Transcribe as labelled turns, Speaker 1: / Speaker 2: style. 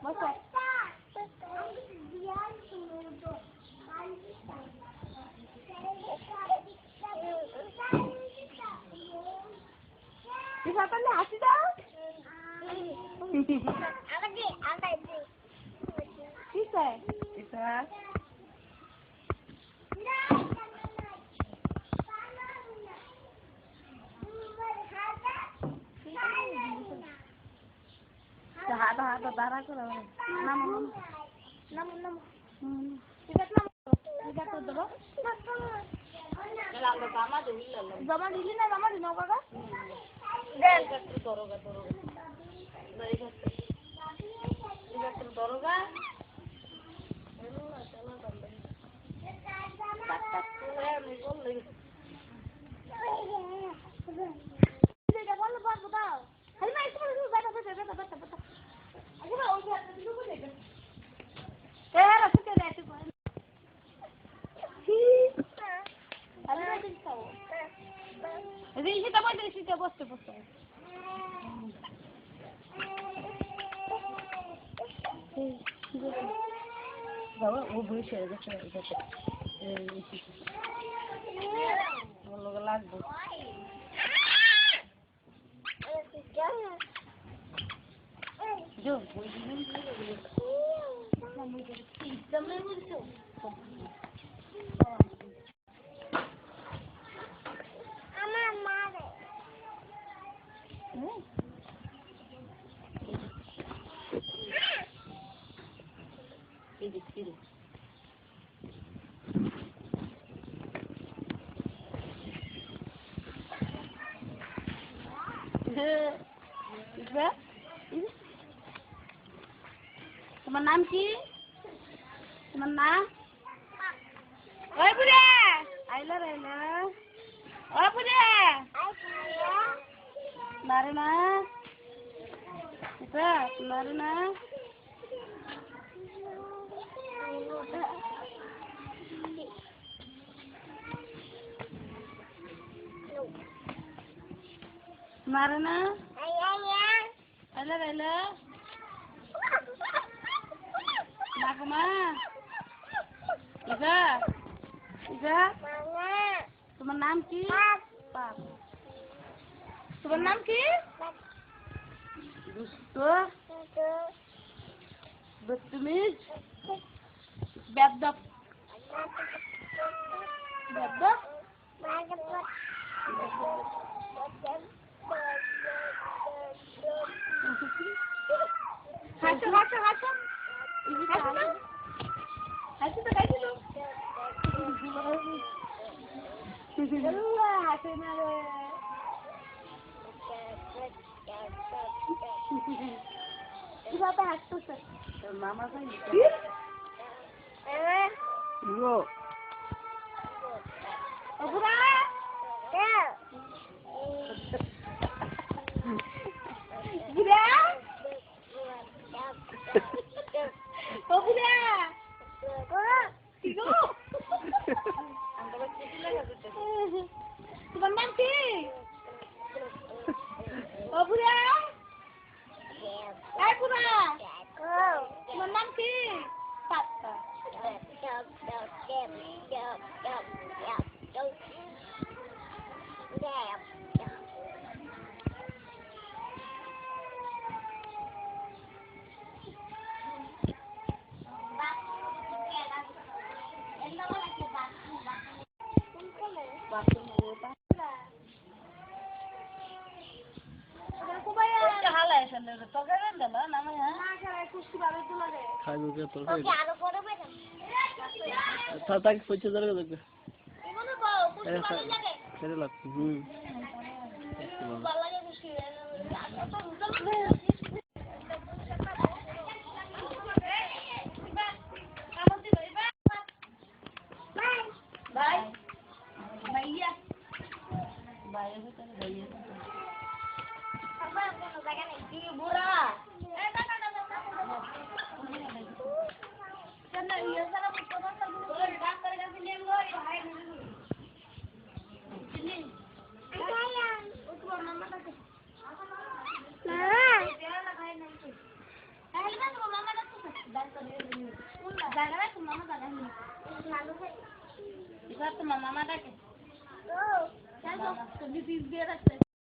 Speaker 1: বসো। হাসি দাও। হাত দাঁড়া করো। নামো নামো নামো নামো। জমা দিলি না? জমা দিন বাবা। দরগা দরগা বসতে বসতে বাবা ও বসে গেছে লাগবে তোমার নাম কি? তোমার নাম? ওই বুড়ে আইলা রাইলা। ওই বুড়ে মারে না এটা মারে না। मारे ना अल्लाह अल्लाह नाकमा इधर इधर तुम्हारा नाम की? पाप तुम्हारा नाम की? दुष्टो बदतमीज बेअदब बेअदब हासो हासो हासो हासो हासो तो कैसे लो हासो ना रे इधर पे हासो सर मामा का ये लो अबुरा बुरा ओ बुरा किलो तुम्हारा नाम की? ओ बुरा ए बुरा तुम्हारा नाम की? पापा জায়গা না তোমার মামা জায়গা নেই এবার তোমার মামা ডাকে ও চল তুমি দিস দিয়ে রাখতে